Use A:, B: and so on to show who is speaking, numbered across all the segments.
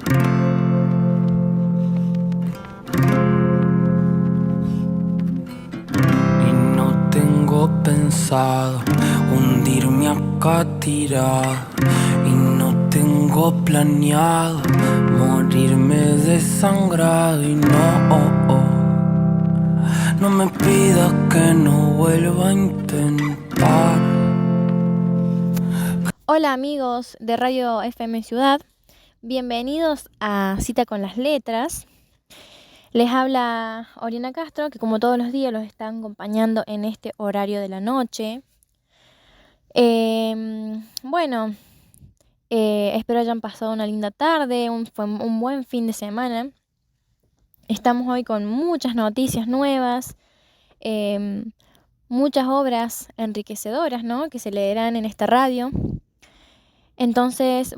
A: Y no tengo pensado hundirme acá tirado. Y no tengo planeado morirme desangrado. Y no me pidas que no vuelva a intentar.
B: Hola amigos de Radio FM Ciudad, bienvenidos a Cita con las Letras. Les habla Oriana Castro, que como todos los días los están acompañando en este horario de la noche. Espero hayan pasado una linda tarde, fue un buen fin de semana. Estamos hoy con muchas noticias nuevas, muchas obras enriquecedoras, ¿no?, que se leerán en esta radio. Entonces,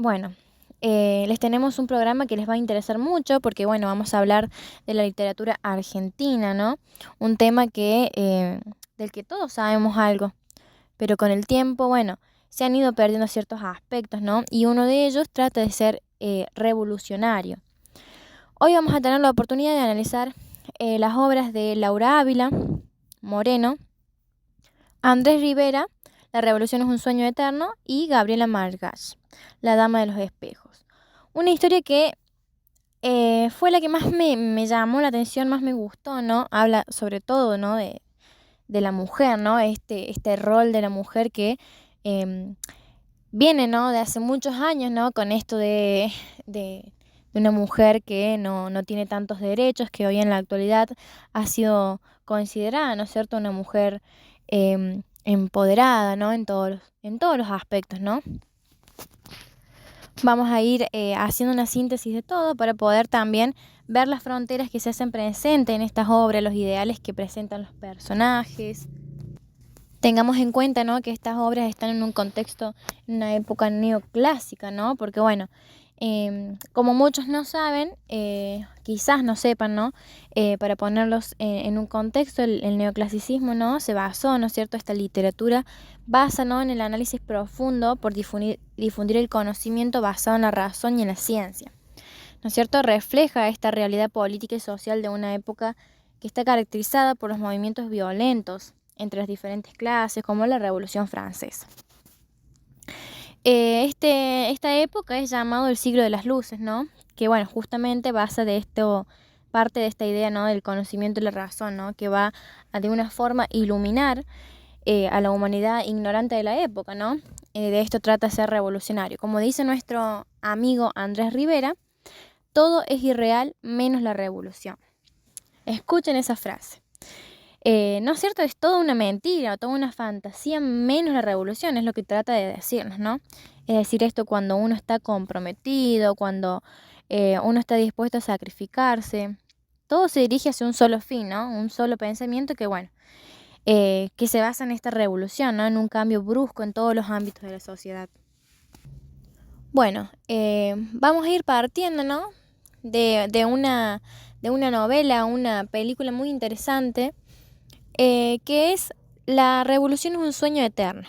B: les tenemos un programa que les va a interesar mucho porque, vamos a hablar de la literatura argentina, ¿no? Un tema del que todos sabemos algo, pero con el tiempo, se han ido perdiendo ciertos aspectos, ¿no? Y uno de ellos trata de ser revolucionario. Hoy vamos a tener la oportunidad de analizar las obras de Laura Ávila, Moreno, Andrés Rivera, La revolución es un sueño eterno, y Gabriela Márquez, La dama de los espejos. Una historia que fue la que más me llamó la atención, más me gustó, ¿no? Habla sobre todo, ¿no?, de la mujer, ¿no? Este rol de la mujer que viene, ¿no?, de hace muchos años, ¿no?, con esto de una mujer que no tiene tantos derechos, que hoy en la actualidad ha sido considerada, ¿no es cierto?, una mujer empoderada, ¿no?, en todos los aspectos, ¿no? Vamos a ir haciendo una síntesis de todo para poder también ver las fronteras que se hacen presentes en estas obras, los ideales que presentan los personajes. Tengamos en cuenta, ¿no?, que estas obras están en un contexto, en una época neoclásica, ¿no? Porque, como muchos no saben, quizás no sepan, ¿no? Para ponerlos en un contexto, el neoclasicismo, ¿no?, se basó, ¿no es cierto?, esta literatura basa, ¿no?, en el análisis profundo por difundir el conocimiento basado en la razón y en la ciencia, ¿no es cierto? Refleja esta realidad política y social de una época que está caracterizada por los movimientos violentos entre las diferentes clases, como la Revolución Francesa. Esta época es llamado el siglo de las luces, ¿no? Que justamente parte de esta idea, ¿no?, del conocimiento y la razón, ¿no?, que va a de una forma iluminar a la humanidad ignorante de la época, ¿no? De esto trata de ser revolucionario. Como dice nuestro amigo Andrés Rivera, todo es irreal menos la revolución. Escuchen esa frase. ¿No es cierto? Es toda una mentira, toda una fantasía menos la revolución, es lo que trata de decirnos, ¿no? Es decir, esto cuando uno está comprometido, cuando uno está dispuesto a sacrificarse, todo se dirige hacia un solo fin, ¿no? Un solo pensamiento que se basa en esta revolución, ¿no?, en un cambio brusco en todos los ámbitos de la sociedad. Vamos a ir partiendo, ¿no?, de una novela, una película muy interesante, que es La revolución es un sueño eterno.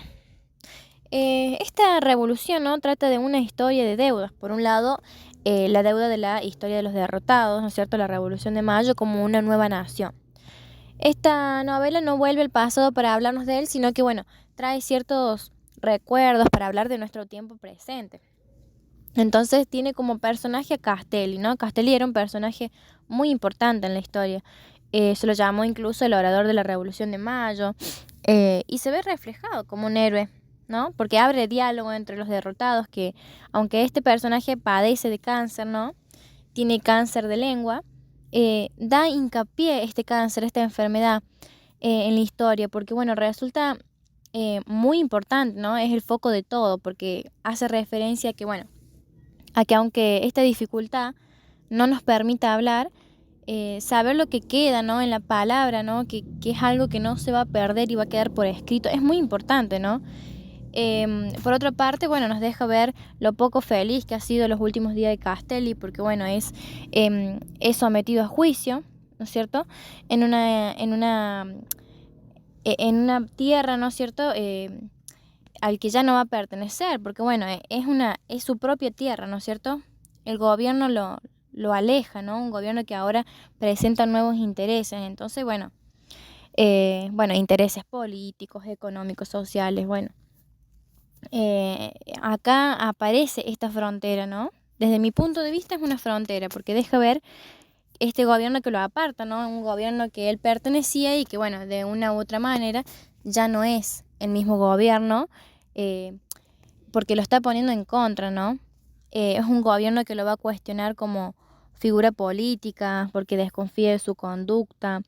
B: Esta revolución, ¿no?, trata de una historia de deudas. Por un lado, la deuda de la historia de los derrotados, ¿no es cierto?, la Revolución de Mayo como una nueva nación. Esta novela no vuelve al pasado para hablarnos de él, sino que, trae ciertos recuerdos para hablar de nuestro tiempo presente. Entonces tiene como personaje a Castelli, ¿no? Castelli era un personaje muy importante en la historia. Se lo llamó incluso el orador de la Revolución de Mayo, y se ve reflejado como un héroe, ¿no? Porque abre diálogo entre los derrotados, que aunque este personaje padece de cáncer, ¿no?, tiene cáncer de lengua, da hincapié este cáncer, esta enfermedad, en la historia, porque resulta muy importante, ¿no? Es el foco de todo, porque hace referencia a que aunque esta dificultad no nos permita hablar, saber lo que queda, ¿no?, en la palabra, ¿no?, que es algo que no se va a perder y va a quedar por escrito, es muy importante, ¿no? Por otra parte, nos deja ver lo poco feliz que ha sido los últimos días de Castelli, porque es sometido a juicio, ¿no es cierto?, en una tierra, ¿no es cierto?, al que ya no va a pertenecer, porque es su propia tierra, ¿no es cierto?, el gobierno lo aleja, ¿no? Un gobierno que ahora presenta nuevos intereses. Entonces, bueno, intereses políticos, económicos, sociales, bueno. Acá aparece esta frontera, ¿no? Desde mi punto de vista es una frontera, porque deja ver este gobierno que lo aparta, ¿no? Un gobierno que él pertenecía y que, bueno, de una u otra manera ya no es el mismo gobierno, eh, porque lo está poniendo en contra, ¿no? Es un gobierno que lo va a cuestionar como figura política, porque desconfía de su conducta,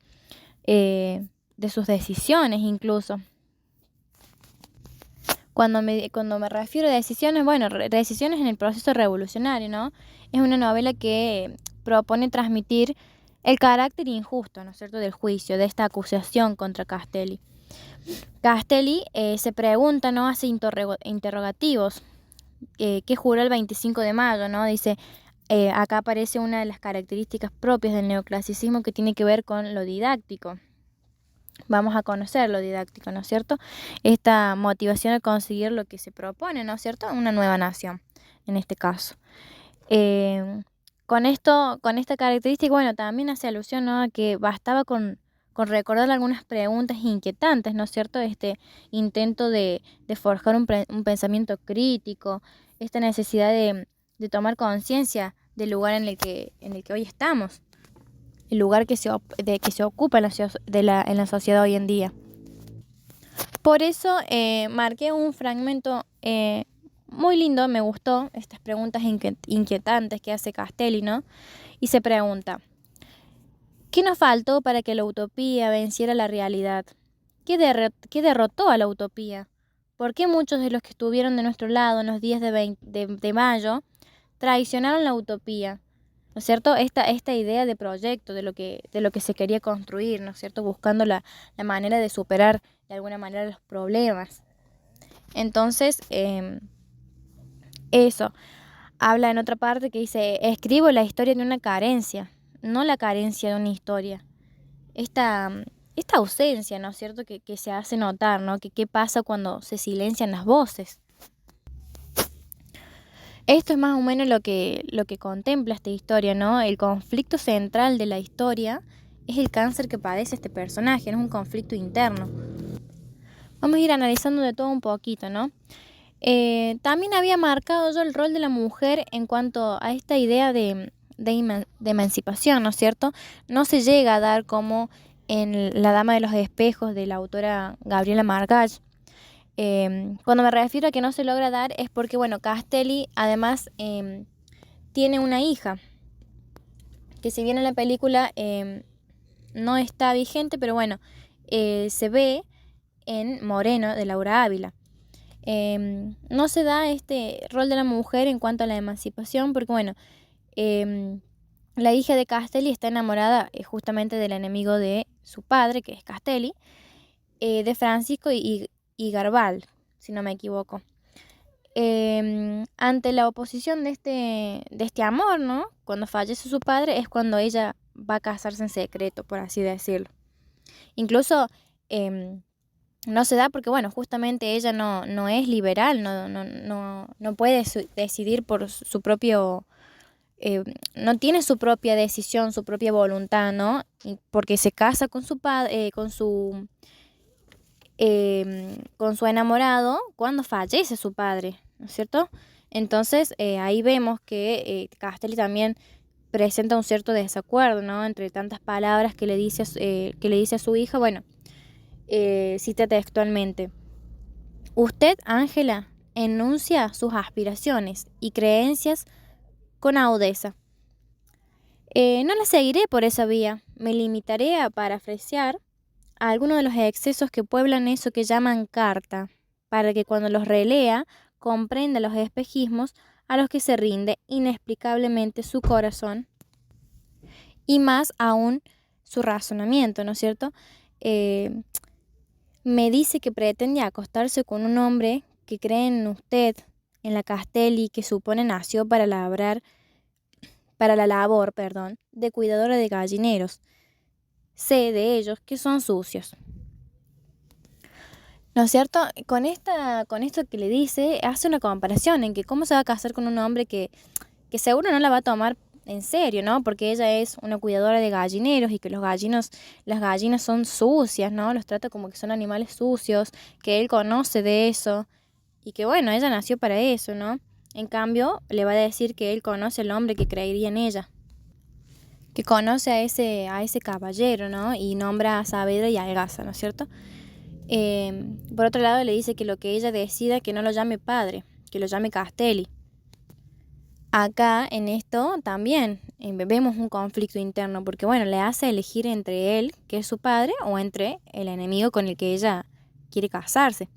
B: de sus decisiones incluso. Cuando me refiero a decisiones, bueno, decisiones en el proceso revolucionario, ¿no? Es una novela que propone transmitir el carácter injusto, ¿no es cierto?, del juicio, de esta acusación contra Castelli. Castelli se pregunta, ¿no?, hace interrogativos, ¿qué juró el 25 de mayo?, ¿no? Dice, acá aparece una de las características propias del neoclasicismo que tiene que ver con lo didáctico. Vamos a conocer lo didáctico, ¿no es cierto? Esta motivación a conseguir lo que se propone, ¿no es cierto? Una nueva nación, en este caso. Con esta característica, bueno, también hace alusión, ¿no?, a que bastaba con recordar algunas preguntas inquietantes, ¿no es cierto? Este intento de forjar un pensamiento crítico, esta necesidad de tomar conciencia del lugar en el que hoy estamos, el lugar que se ocupa en la sociedad hoy en día. Por eso marqué un fragmento muy lindo, me gustó, estas preguntas inquietantes que hace Castelli, ¿no? Y se pregunta, ¿qué nos faltó para que la utopía venciera la realidad? ¿Qué derrotó a la utopía? ¿Por qué muchos de los que estuvieron de nuestro lado en los días de mayo traicionaron la utopía? ¿No es cierto? Esta idea de proyecto, de lo que se quería construir, ¿no es cierto? Buscando la manera de superar de alguna manera los problemas. Entonces, eso. Habla en otra parte que dice, escribo la historia de una carencia, no la carencia de una historia. Esta ausencia, ¿no es cierto?, que se hace notar, ¿no? Que qué pasa cuando se silencian las voces. Esto es más o menos lo que contempla esta historia, ¿no? El conflicto central de la historia es el cáncer que padece este personaje, no es un conflicto interno. Vamos a ir analizando de todo un poquito, ¿no? También había marcado yo el rol de la mujer en cuanto a esta idea de emancipación, ¿no es cierto? No se llega a dar como en La Dama de los Espejos de la autora Gabriela Margall. Cuando me refiero a que no se logra dar es porque, bueno, Castelli además tiene una hija, que si bien en la película no está vigente, pero bueno, se ve en Moreno de Laura Ávila. No se da este rol de la mujer en cuanto a la emancipación, porque bueno, la hija de Castelli está enamorada justamente del enemigo de su padre, que es Castelli, de Francisco y Garbal, si no me equivoco. Ante la oposición de este amor, ¿no? Cuando fallece su padre es cuando ella va a casarse en secreto, por así decirlo. Incluso no se da porque, bueno, justamente ella no es liberal, no puede decidir por su propio... no tiene su propia decisión, su propia voluntad, ¿no? Porque se casa con su padre, con su enamorado cuando fallece su padre, ¿no es cierto? Entonces ahí vemos que Castelli también presenta un cierto desacuerdo, ¿no? Entre tantas palabras que le dice a su hija. Bueno, cita textualmente: usted, Ángela, enuncia sus aspiraciones y creencias con agudeza. No la seguiré por esa vía, me limitaré a parafrasear a algunos de los excesos que pueblan eso que llaman carta, para que cuando los relea comprenda los espejismos a los que se rinde inexplicablemente su corazón y más aún su razonamiento, ¿no es cierto? Me dice que pretende acostarse con un hombre que cree en usted, en la Castelli, que supone nació para la labor, de cuidadora de gallineros. Sé de ellos que son sucios. ¿No es cierto? Con esto que le dice, hace una comparación en que cómo se va a casar con un hombre que que seguro no la va a tomar en serio, ¿no? Porque ella es una cuidadora de gallineros y que las gallinas son sucias, ¿no? Los trata como que son animales sucios, que él conoce de eso y que bueno, ella nació para eso, ¿no? En cambio, le va a decir que él conoce al hombre que creería en ella, que conoce a ese caballero, ¿no? Y nombra a Saavedra y a Algaza, ¿no es cierto? Por otro lado, le dice que lo que ella decida, que no lo llame padre, que lo llame Castelli. Acá, en esto, también vemos un conflicto interno, porque bueno, le hace elegir entre él, que es su padre, o entre el enemigo con el que ella quiere casarse.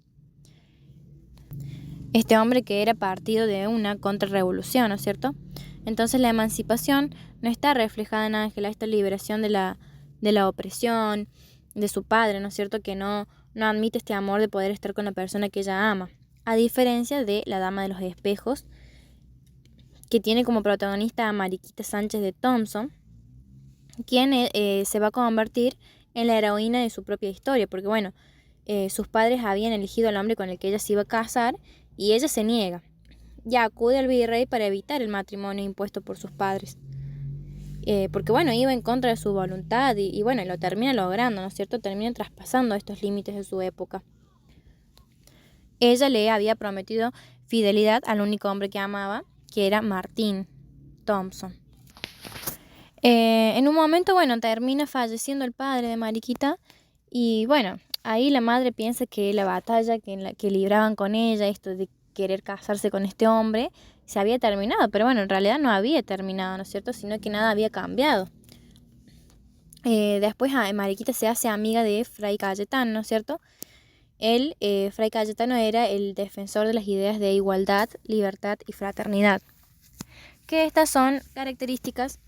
B: Este hombre que era partido de una contrarrevolución, ¿no es cierto? Entonces la emancipación no está reflejada en Ángela, esta liberación de la opresión, de su padre, ¿no es cierto? Que no admite este amor de poder estar con la persona que ella ama. A diferencia de la Dama de los Espejos, que tiene como protagonista a Mariquita Sánchez de Thompson, quien se va a convertir en la heroína de su propia historia, porque bueno, sus padres habían elegido al hombre con el que ella se iba a casar y ella se niega. Ya acude al virrey para evitar el matrimonio impuesto por sus padres. Porque bueno, iba en contra de su voluntad y bueno, lo termina logrando, ¿no es cierto? Termina traspasando estos límites de su época. Ella le había prometido fidelidad al único hombre que amaba, que era Martín Thompson. En un momento, bueno, termina falleciendo el padre de Mariquita y bueno, ahí la madre piensa que la batalla que libraban con ella, esto de querer casarse con este hombre, se había terminado, pero bueno, en realidad no había terminado, ¿no es cierto? Sino que nada había cambiado. Después Mariquita se hace amiga de Fray Cayetano, ¿no es cierto? Él, Fray Cayetano, era el defensor de las ideas de igualdad, libertad y fraternidad, que estas son características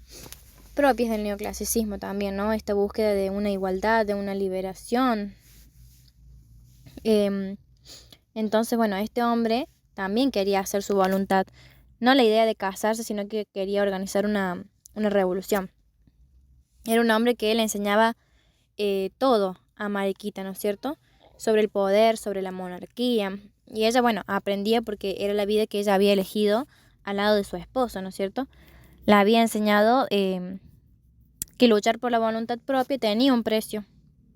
B: propias del neoclasicismo también, ¿no? Esta búsqueda de una igualdad, de una liberación. Entonces, bueno, este hombre también quería hacer su voluntad. No la idea de casarse, sino que quería organizar una revolución. Era un hombre que le enseñaba todo a Mariquita, ¿no es cierto? Sobre el poder, sobre la monarquía. Y ella, bueno, aprendía porque era la vida que ella había elegido al lado de su esposo, ¿no es cierto? La había enseñado que luchar por la voluntad propia tenía un precio,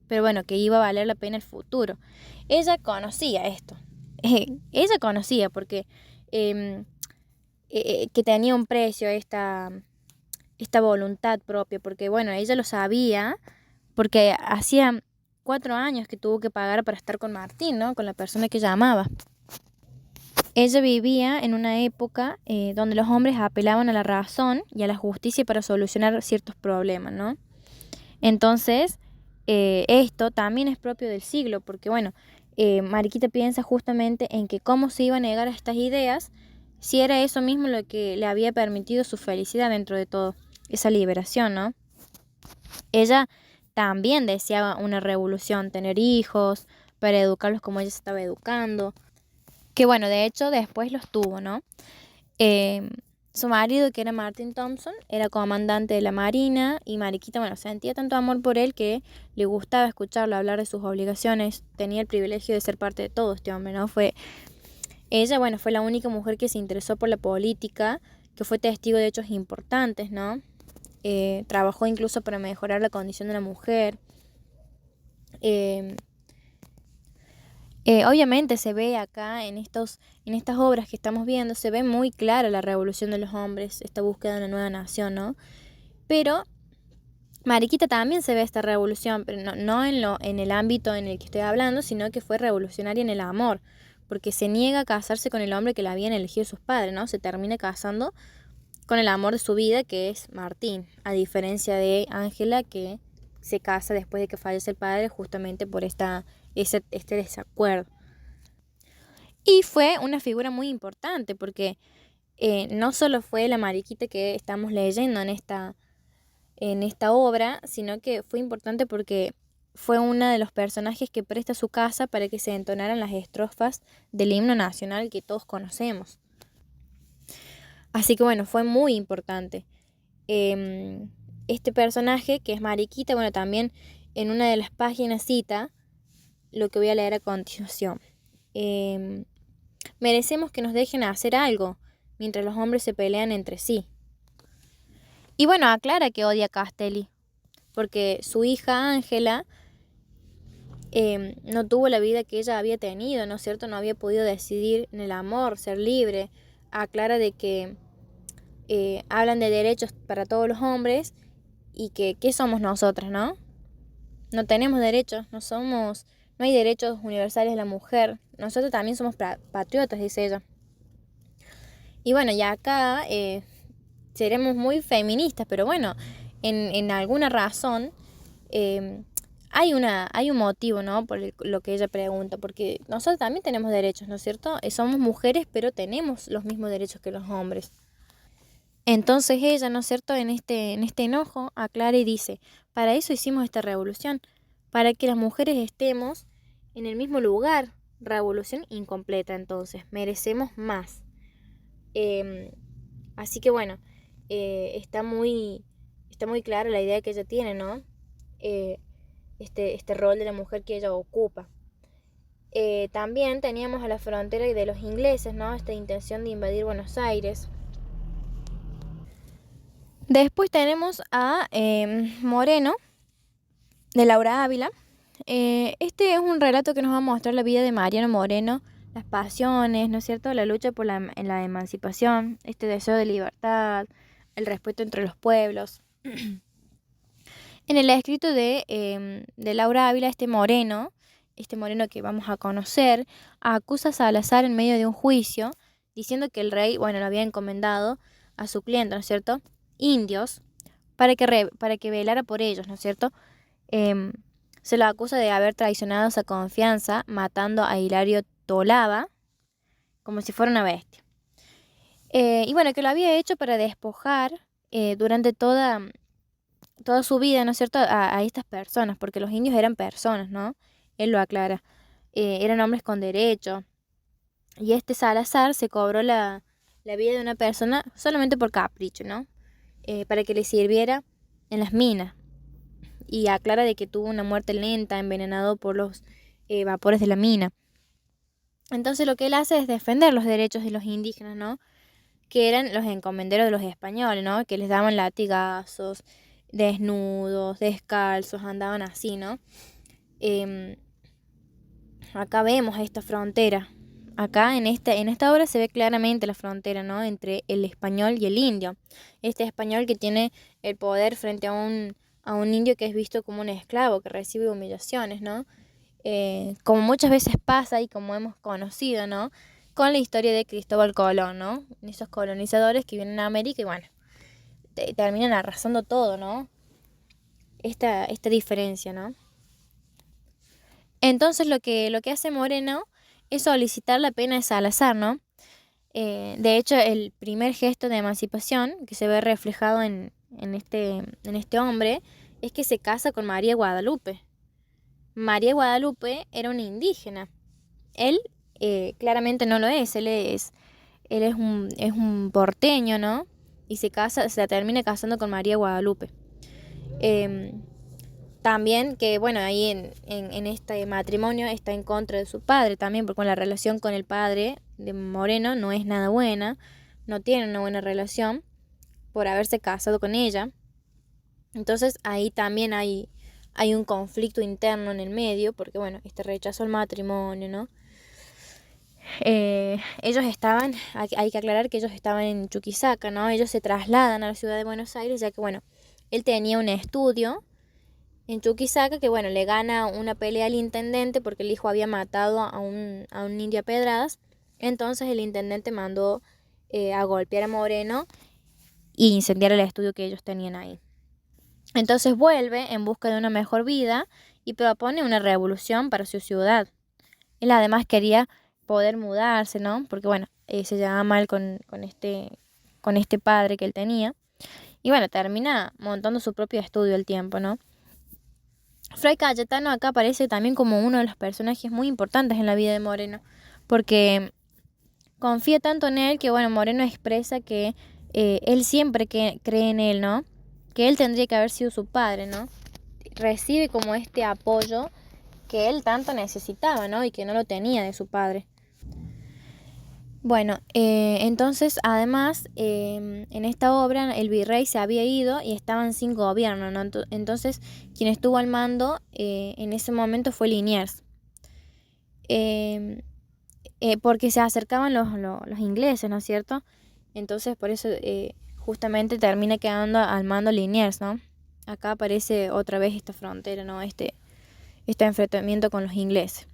B: pero bueno, que iba a valer la pena el futuro. Ella conocía esto. Ella conocía porque que tenía un precio esta voluntad propia, porque bueno, ella lo sabía porque hacía 4 años que tuvo que pagar para estar con Martín, ¿no? Con la persona que ella amaba. Ella vivía en una época donde los hombres apelaban a la razón y a la justicia para solucionar ciertos problemas, ¿no? Entonces, esto también es propio del siglo, porque bueno, Mariquita piensa justamente en que cómo se iba a negar a estas ideas si era eso mismo lo que le había permitido su felicidad dentro de todo, esa liberación, ¿no? Ella también deseaba una revolución, tener hijos, para educarlos como ella se estaba educando, que bueno, de hecho después los tuvo, ¿no? Su marido, que era Martin Thompson, era comandante de la marina y Mariquita, bueno, sentía tanto amor por él que le gustaba escucharlo hablar de sus obligaciones, tenía el privilegio de ser parte de todo este hombre, ¿no? Ella, bueno, fue la única mujer que se interesó por la política, que fue testigo de hechos importantes, ¿no? Trabajó incluso para mejorar la condición de la mujer. Obviamente se ve acá en estas obras que estamos viendo, se ve muy clara la revolución de los hombres, esta búsqueda de una nueva nación, ¿no? Pero Mariquita también se ve esta revolución, pero no en el ámbito en el que estoy hablando, sino que fue revolucionaria en el amor, porque se niega a casarse con el hombre que la habían elegido sus padres, ¿no? Se termina casando con el amor de su vida, que es Martín, a diferencia de Ángela, que se casa después de que fallece el padre justamente por este desacuerdo. Y fue una figura muy importante porque no solo fue la Mariquita que estamos leyendo en esta obra, sino que fue importante porque fue uno de los personajes que presta su casa para que se entonaran las estrofas del himno nacional que todos conocemos. Así que bueno, fue muy importante. Este personaje, que es Mariquita, bueno, también en una de las páginas cita lo que voy a leer a continuación. Merecemos que nos dejen hacer algo, mientras los hombres se pelean entre sí. Y bueno, aclara que odia a Castelli, porque su hija Ángela no tuvo la vida que ella había tenido, ¿no es cierto? No había podido decidir en el amor, ser libre. Aclara de que hablan de derechos para todos los hombres y que ¿qué somos nosotras, no? No tenemos derechos, no hay derechos universales de la mujer. Nosotros también somos patriotas, dice ella. Y bueno, ya acá seremos muy feministas, pero bueno, en alguna razón hay un motivo, ¿no? Por lo que ella pregunta, porque nosotros también tenemos derechos, ¿no es cierto? Somos mujeres, pero tenemos los mismos derechos que los hombres. Entonces ella, ¿no es cierto?, en este enojo aclara y dice, para eso hicimos esta revolución, para que las mujeres estemos en el mismo lugar. Revolución incompleta, entonces, merecemos más. Así que bueno, está muy clara la idea que ella tiene, ¿no? Este rol de la mujer que ella ocupa. También teníamos a la frontera de los ingleses, ¿no? Esta intención de invadir Buenos Aires. Después tenemos a Moreno, de Laura Ávila. Este es un relato que nos va a mostrar la vida de Mariano Moreno, las pasiones, ¿no es cierto?, la lucha por la emancipación, este deseo de libertad, el respeto entre los pueblos. En el escrito de Laura Ávila, este Moreno que vamos a conocer, acusa a Salazar en medio de un juicio, diciendo que el rey, bueno, lo había encomendado a su cliente, ¿no es cierto?, indios, para que velara por ellos, ¿no es cierto? Se lo acusa de haber traicionado esa confianza, matando a Hilario Tolaba como si fuera una bestia. Y bueno, que lo había hecho para despojar durante toda su vida, ¿no es cierto?, a estas personas, porque los indios eran personas, ¿no? Él lo aclara. Eran hombres con derecho. Y este Salazar se cobró la vida de una persona solamente por capricho, ¿no? Para que le sirviera en las minas. Y aclara de que tuvo una muerte lenta, envenenado por los vapores de la mina. Entonces lo que él hace es defender los derechos de los indígenas, ¿no? Que eran los encomenderos de los españoles, ¿no? Que les daban latigazos, desnudos, descalzos, andaban así, ¿no? Acá vemos esta frontera. Acá en esta obra se ve claramente la frontera, ¿no?, entre el español y el indio. Este español que tiene el poder frente a un indio que es visto como un esclavo, que recibe humillaciones, ¿no? Como muchas veces pasa y como hemos conocido, ¿no?, con la historia de Cristóbal Colón, ¿no? Esos colonizadores que vienen a América y bueno, terminan arrasando todo, ¿no? Esta diferencia, ¿no? Entonces lo que hace Moreno es solicitar la pena de Salazar, ¿no? De hecho, el primer gesto de emancipación que se ve reflejado en este hombre es que se casa con María Guadalupe. María Guadalupe era una indígena. Él claramente no lo es. Él es un porteño, ¿no? Y se la termina casando con María Guadalupe. También que, bueno, ahí en este matrimonio está en contra de su padre también, porque la relación con el padre de Moreno no es nada buena, no tiene una buena relación por haberse casado con ella. Entonces ahí también hay un conflicto interno en el medio, porque bueno, este rechazo al matrimonio, ¿no? Ellos estaban, hay que aclarar que ellos estaban en Chuquisaca, ¿no? Ellos se trasladan a la ciudad de Buenos Aires, ya que bueno, él tenía un estudio en Chuquisaca que bueno, le gana una pelea al intendente porque el hijo había matado a un indio a pedradas. Entonces el intendente mandó a golpear a Moreno y incendiar el estudio que ellos tenían ahí. Entonces vuelve en busca de una mejor vida y propone una revolución para su ciudad. Él además quería poder mudarse, ¿no? Porque bueno, se llevaba mal con este padre que él tenía. Y bueno, termina montando su propio estudio al tiempo, ¿no? Fray Cayetano acá aparece también como uno de los personajes muy importantes en la vida de Moreno, porque confía tanto en él que, bueno, Moreno expresa que él siempre cree en él, ¿no? Que él tendría que haber sido su padre, ¿no? Recibe como este apoyo que él tanto necesitaba, ¿no? Y que no lo tenía de su padre. Bueno, entonces además en esta obra el virrey se había ido y estaban sin gobierno, ¿no? Entonces quien estuvo al mando en ese momento fue Liniers. Em, Porque se acercaban los ingleses, ¿no es cierto? Entonces por eso justamente termina quedando al mando Liniers, ¿no? Acá aparece otra vez esta frontera, ¿no? Este enfrentamiento con los ingleses.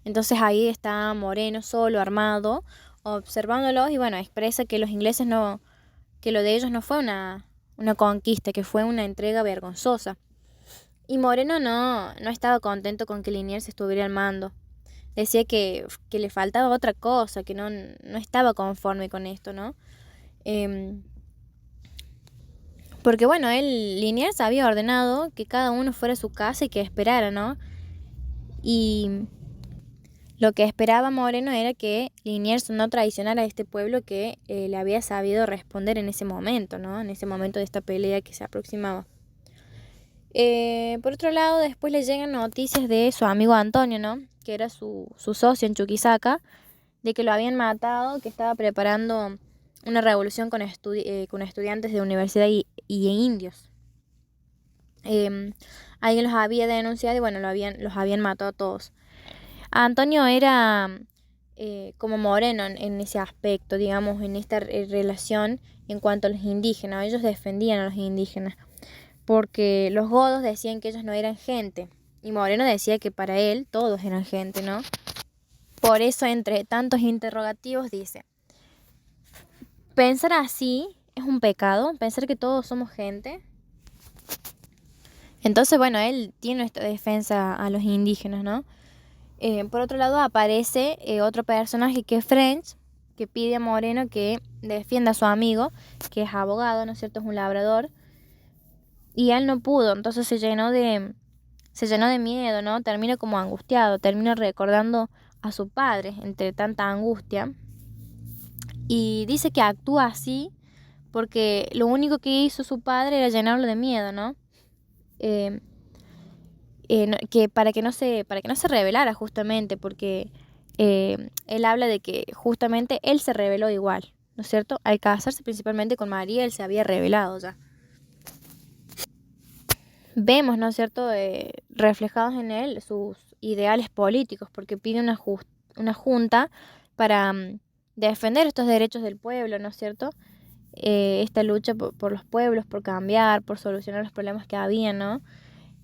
B: Entonces ahí está Moreno solo, armado, observándolos y bueno, expresa que los ingleses no, que lo de ellos no fue una conquista, que fue una entrega vergonzosa. Y Moreno no estaba contento con que Liniers estuviera al mando. Decía que le faltaba otra cosa, que no estaba conforme con esto, ¿no? Em, Porque bueno, Liniers había ordenado que cada uno fuera a su casa y que esperara, ¿no? Y lo que esperaba Moreno era que Liniers no traicionara a este pueblo que le había sabido responder en ese momento, ¿no? En ese momento de esta pelea que se aproximaba. Por otro lado, después le llegan noticias de su amigo Antonio, ¿no? Que era su socio en Chuquisaca, de que lo habían matado, que estaba preparando una revolución con estudiantes de universidad y indios. Alguien los había denunciado y bueno, los habían matado a todos. Antonio era como Moreno en ese aspecto, digamos, en esta relación en cuanto a los indígenas. Ellos defendían a los indígenas porque los godos decían que ellos no eran gente y Moreno decía que para él todos eran gente, ¿no? Por eso, entre tantos interrogativos, dice, pensar así es un pecado, pensar que todos somos gente. Entonces, bueno, él tiene esta defensa a los indígenas, ¿no? Por otro lado aparece otro personaje que es French, que pide a Moreno que defienda a su amigo, que es abogado, ¿no es cierto? Es un labrador. Y él no pudo, entonces se llenó de miedo, ¿no? Termina como angustiado, termina recordando a su padre entre tanta angustia. Y dice que actúa así porque lo único que hizo su padre era llenarlo de miedo, ¿no? Eh, que para que no se rebelara justamente, porque él habla de que justamente él se rebeló igual, ¿no es cierto? Al casarse principalmente con María, él se había rebelado ya. Vemos, ¿no es cierto?, reflejados en él sus ideales políticos, porque pide una junta para defender estos derechos del pueblo, ¿no es cierto? Esta lucha por los pueblos, por cambiar, por solucionar los problemas que había, ¿no?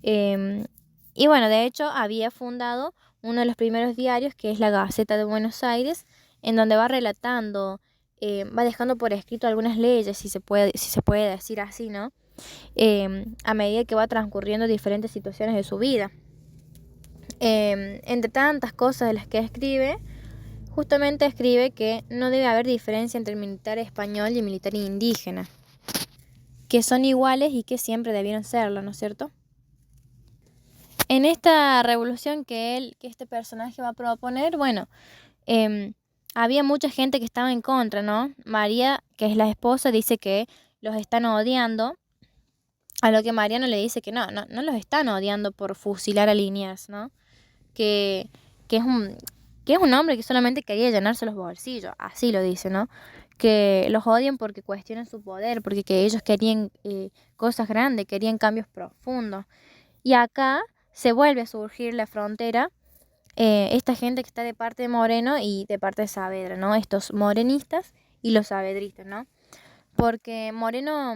B: Em, y bueno, de hecho había fundado uno de los primeros diarios, que es la Gaceta de Buenos Aires, en donde va relatando, va dejando por escrito algunas leyes, si se puede decir así, ¿no? A medida que va transcurriendo diferentes situaciones de su vida. Entre tantas cosas de las que escribe, justamente escribe que no debe haber diferencia entre el militar español y el militar indígena, que son iguales y que siempre debieron serlo, ¿no es cierto? En esta revolución que este personaje va a proponer, bueno, había mucha gente que estaba en contra, ¿no? María, que es la esposa, dice que los están odiando, a lo que Mariano le dice que no los están odiando por fusilar a Liniers, ¿no? Que, que es un hombre que solamente quería llenarse los bolsillos, así lo dice, ¿no? Que los odian porque cuestionan su poder, porque que ellos querían cosas grandes, querían cambios profundos. Y acá se vuelve a surgir la frontera, esta gente que está de parte de Moreno y de parte de Saavedra, ¿no? Estos morenistas y los saavedristas, ¿no? Porque Moreno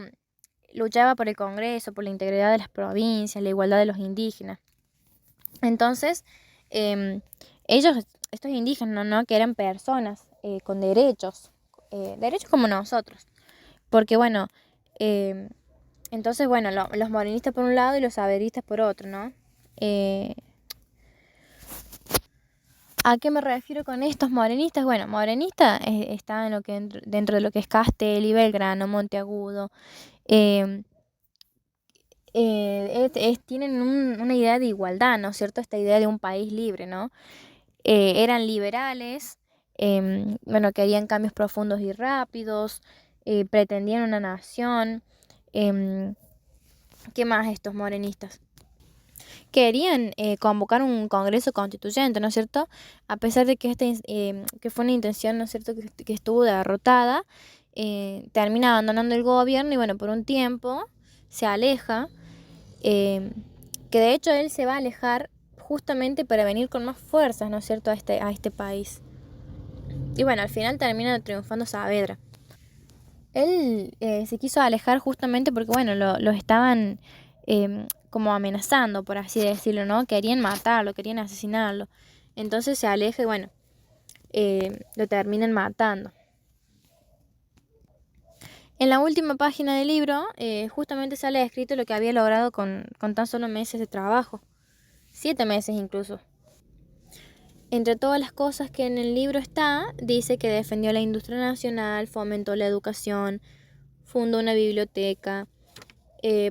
B: luchaba por el Congreso, por la integridad de las provincias, la igualdad de los indígenas. Entonces, ellos, estos indígenas, ¿no? Que eran personas con derechos como nosotros. Porque bueno, entonces, bueno, los morenistas por un lado y los saberistas por otro, ¿no? ¿A qué me refiero con estos morenistas? Bueno, morenista está en dentro de lo que es Castelli, Belgrano, Monteagudo. Eh, Tienen una idea de igualdad, ¿no es cierto? Esta idea de un país libre, ¿no? Eran liberales, bueno, querían cambios profundos y rápidos, pretendían una nación. ¿Qué más estos morenistas? querían convocar un congreso constituyente, ¿no es cierto? A pesar de que, que fue una intención, ¿no es cierto?, que estuvo derrotada, termina abandonando el gobierno y bueno, por un tiempo se aleja, que de hecho él se va a alejar justamente para venir con más fuerzas, ¿no es cierto?, a este país. Y bueno, al final termina triunfando Saavedra. Él se quiso alejar justamente porque, bueno, lo estaban como amenazando, por así decirlo, ¿no? Querían matarlo, querían asesinarlo. Entonces se aleja y, bueno, lo terminan matando. En la última página del libro, justamente sale escrito lo que había logrado con tan solo meses de trabajo. 7 meses incluso. Entre todas las cosas que en el libro está, dice que defendió la industria nacional, fomentó la educación, fundó una biblioteca,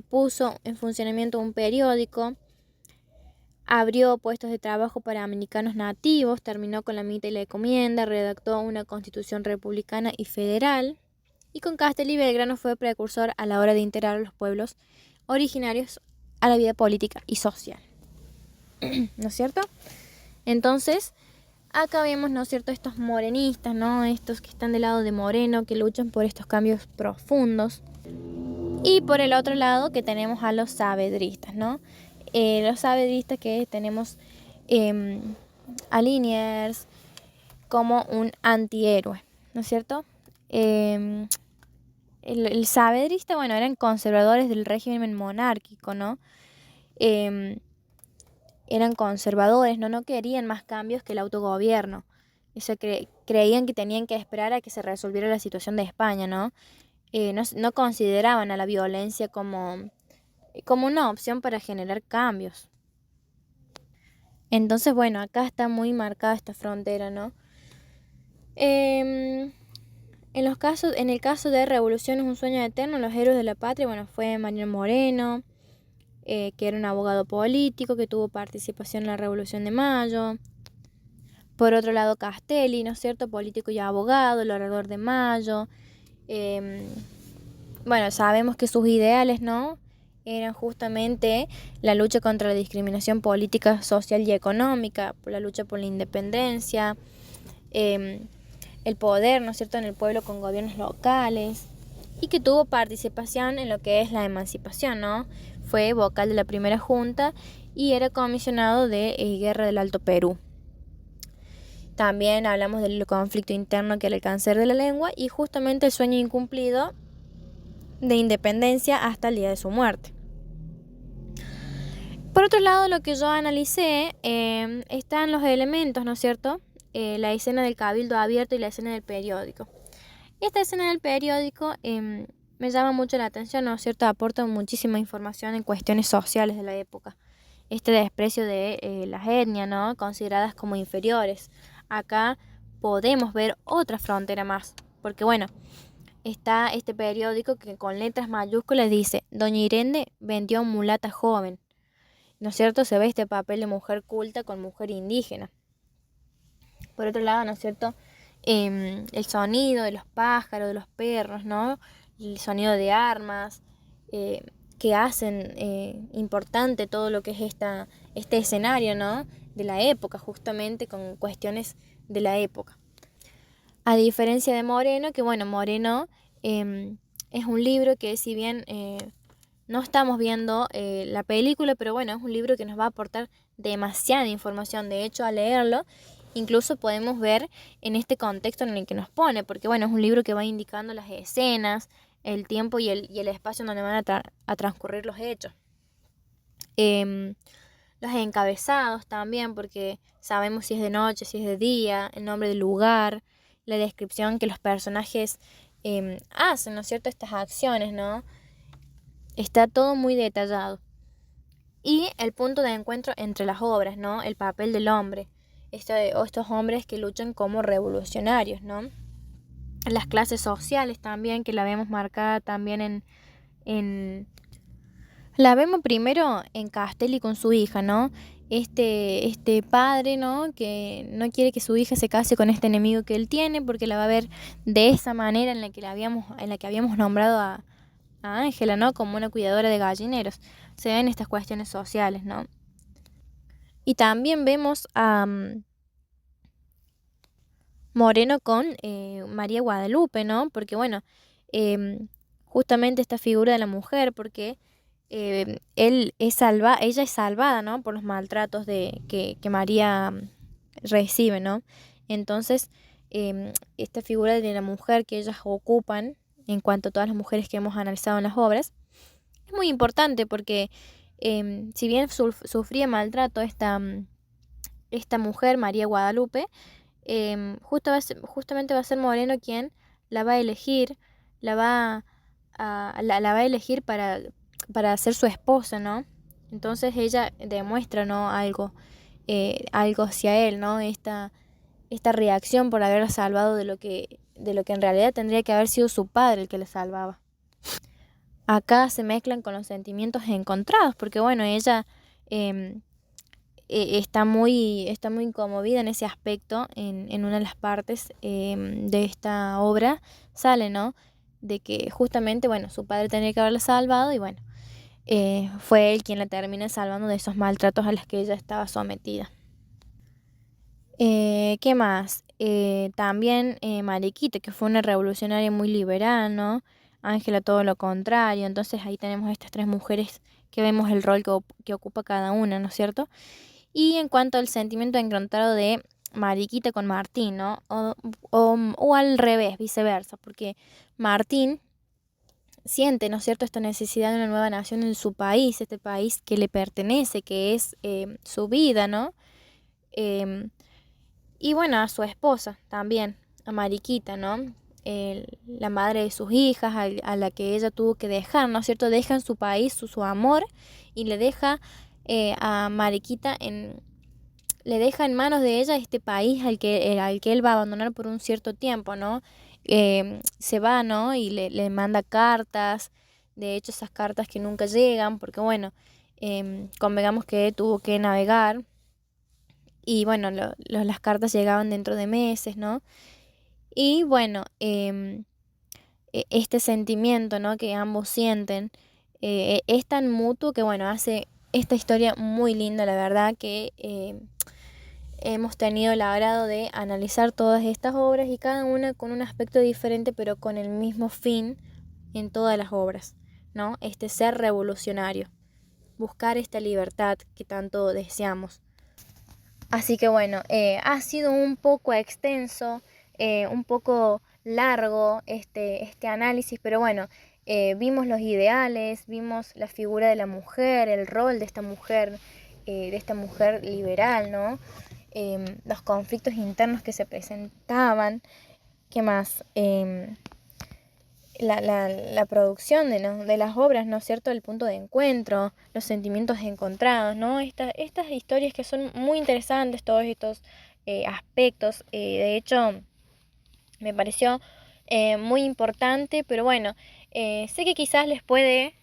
B: puso en funcionamiento un periódico, abrió puestos de trabajo para americanos nativos, terminó con la mita y la encomienda, redactó una constitución republicana y federal, y con Castelli Belgrano fue precursor a la hora de integrar a los pueblos originarios a la vida política y social. ¿No es cierto? Entonces, acá vemos, ¿no es cierto?, estos morenistas, ¿no?, estos que están del lado de Moreno, que luchan por estos cambios profundos. Y por el otro lado que tenemos a los saavedristas, ¿no? Los saavedristas que tenemos a Liniers como un antihéroe, ¿no es cierto? El saavedrista, bueno, eran conservadores del régimen monárquico, ¿no? Eran conservadores, no querían más cambios que el autogobierno. Creían que tenían que esperar a que se resolviera la situación de España, ¿no? No consideraban a la violencia como una opción para generar cambios. Entonces, bueno, acá está muy marcada esta frontera, ¿no? En el caso de Revolución es un sueño eterno, los héroes de la patria, bueno, fue Mariano Moreno, que era un abogado político que tuvo participación en la Revolución de Mayo. Por otro lado, Castelli, ¿no es cierto?, político y abogado, el orador de Mayo. Bueno, sabemos que sus ideales, ¿no?, eran justamente la lucha contra la discriminación política, social y económica, por la lucha por la independencia, el poder, ¿no es cierto?, en el pueblo con gobiernos locales, y que tuvo participación en lo que es la emancipación, ¿no? Fue vocal de la primera junta y era comisionado de Guerra del Alto Perú. También hablamos del conflicto interno que era el cáncer de la lengua y justamente el sueño incumplido de independencia hasta el día de su muerte. Por otro lado, lo que yo analicé, están los elementos, ¿no es cierto? La escena del cabildo abierto y la escena del periódico. Esta escena del periódico me llama mucho la atención, ¿no es cierto? Aporta muchísima información en cuestiones sociales de la época. Este desprecio de las etnias, ¿no?, consideradas como inferiores. Acá podemos ver otra frontera más, porque bueno, está este periódico que con letras mayúsculas dice: Doña Irene vendió mulata joven. ¿No es cierto? Se ve este papel de mujer culta con mujer indígena. Por otro lado, ¿no es cierto?, el sonido de los pájaros, de los perros, ¿no?, el sonido de armas, que hacen importante todo lo que es este escenario, ¿no?, de la época, justamente con cuestiones de la época. A diferencia de Moreno, que bueno, Moreno es un libro que, si bien no estamos viendo la película, pero bueno, es un libro que nos va a aportar demasiada información. De hecho, al leerlo, incluso podemos ver en este contexto en el que nos pone, porque bueno, es un libro que va indicando las escenas, el tiempo y el espacio en donde van a transcurrir los hechos. Los encabezados también, porque sabemos si es de noche, si es de día, el nombre del lugar, la descripción que los personajes hacen, ¿no es cierto?, estas acciones, ¿no? Está todo muy detallado. Y el punto de encuentro entre las obras, ¿no?, el papel del hombre, estos hombres que luchan como revolucionarios, ¿no? Las clases sociales también, que la vemos marcada también la vemos primero en Castelli con su hija, ¿no? Este padre, ¿no?, que no quiere que su hija se case con este enemigo que él tiene, porque la va a ver de esa manera en la que habíamos nombrado a Ángela, ¿no?, como una cuidadora de gallineros. Se ven estas cuestiones sociales, ¿no? Y también vemos a Moreno con María Guadalupe, ¿no? Porque bueno, justamente esta figura de la mujer, porque ella es salvada, ¿no? Por los maltratos que María recibe, ¿no? Entonces, esta figura de la mujer que ellas ocupan, en cuanto a todas las mujeres que hemos analizado en las obras, es muy importante porque si bien sufría maltrato esta mujer, María Guadalupe, justamente va a ser Moreno quien la va a elegir, la va a elegir para ser su esposa, ¿no? Entonces ella demuestra, ¿no? Algo hacia él, ¿no? Esta reacción por haberla salvado de lo que en realidad tendría que haber sido su padre el que la salvaba. Acá se mezclan con los sentimientos encontrados, porque bueno, ella está muy conmovida en ese aspecto, en una de las partes de esta obra sale, ¿no? De que justamente, bueno, su padre tenía que haberla salvado y bueno, fue él quien la termina salvando de esos maltratos a los que ella estaba sometida. ¿Qué más? También Mariquita, que fue una revolucionaria muy liberal, ¿no? Ángela todo lo contrario. Entonces ahí tenemos estas tres mujeres que vemos el rol que ocupa cada una, ¿no es cierto? Y en cuanto al sentimiento encontrado de Mariquita con Martín, ¿no? O al revés, viceversa, porque Martín siente, ¿no es cierto?, esta necesidad de una nueva nación en su país, este país que le pertenece, que es su vida, ¿no? Y bueno, a su esposa también, a Mariquita, ¿no? La madre de sus hijas, a la que ella tuvo que dejar, ¿no es cierto? Deja en su país su amor y le deja a Mariquita le deja en manos de ella este país al que él va a abandonar por un cierto tiempo, ¿no? Se va, ¿no? Y le manda cartas, de hecho esas cartas que nunca llegan, porque bueno, convengamos que tuvo que navegar y bueno, las cartas llegaban dentro de meses, ¿no? Y bueno, este sentimiento, ¿no?, que ambos sienten es tan mutuo que bueno, hace esta historia muy linda, la verdad que hemos tenido el agrado de analizar todas estas obras y cada una con un aspecto diferente, pero con el mismo fin en todas las obras, ¿no? Este ser revolucionario, buscar esta libertad que tanto deseamos. Así que bueno, ha sido un poco extenso, un poco largo este análisis, pero bueno, vimos los ideales, vimos la figura de la mujer, el rol de esta mujer liberal, ¿no? Los conflictos internos que se presentaban, ¿qué más? La producción de las obras, ¿no es cierto? El punto de encuentro, los sentimientos encontrados, ¿no? Estas historias que son muy interesantes, todos estos aspectos. De hecho, me pareció muy importante, pero bueno, sé que quizás les puede,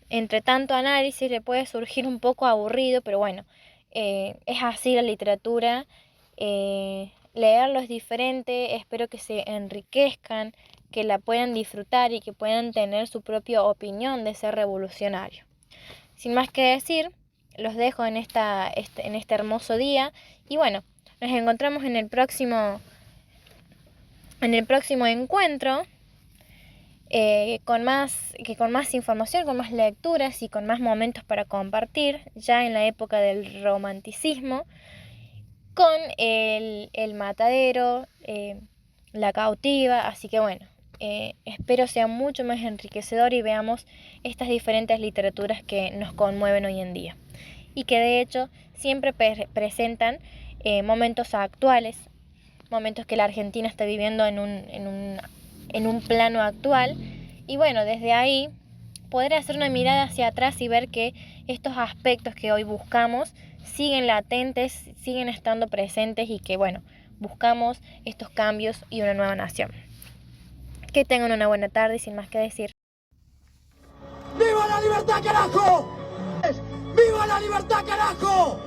B: entre tanto análisis, le puede surgir un poco aburrido, pero bueno, es así la literatura. Leerlo es diferente, espero que se enriquezcan, que la puedan disfrutar y que puedan tener su propia opinión de ser revolucionario. Sin más que decir, los dejo en este hermoso día y bueno, nos encontramos en el próximo encuentro con más información, con más lecturas y con más momentos para compartir, ya en la época del romanticismo, con el matadero, la cautiva, así que bueno, espero sea mucho más enriquecedor y veamos estas diferentes literaturas que nos conmueven hoy en día y que de hecho siempre presentan momentos actuales, momentos que la Argentina está viviendo en un plano actual y bueno, desde ahí poder hacer una mirada hacia atrás y ver que estos aspectos que hoy buscamos siguen latentes, siguen estando presentes y que bueno, buscamos estos cambios y una nueva nación. Que tengan una buena tarde y sin más que decir.
C: ¡Viva la libertad, carajo! ¡Viva la libertad, carajo!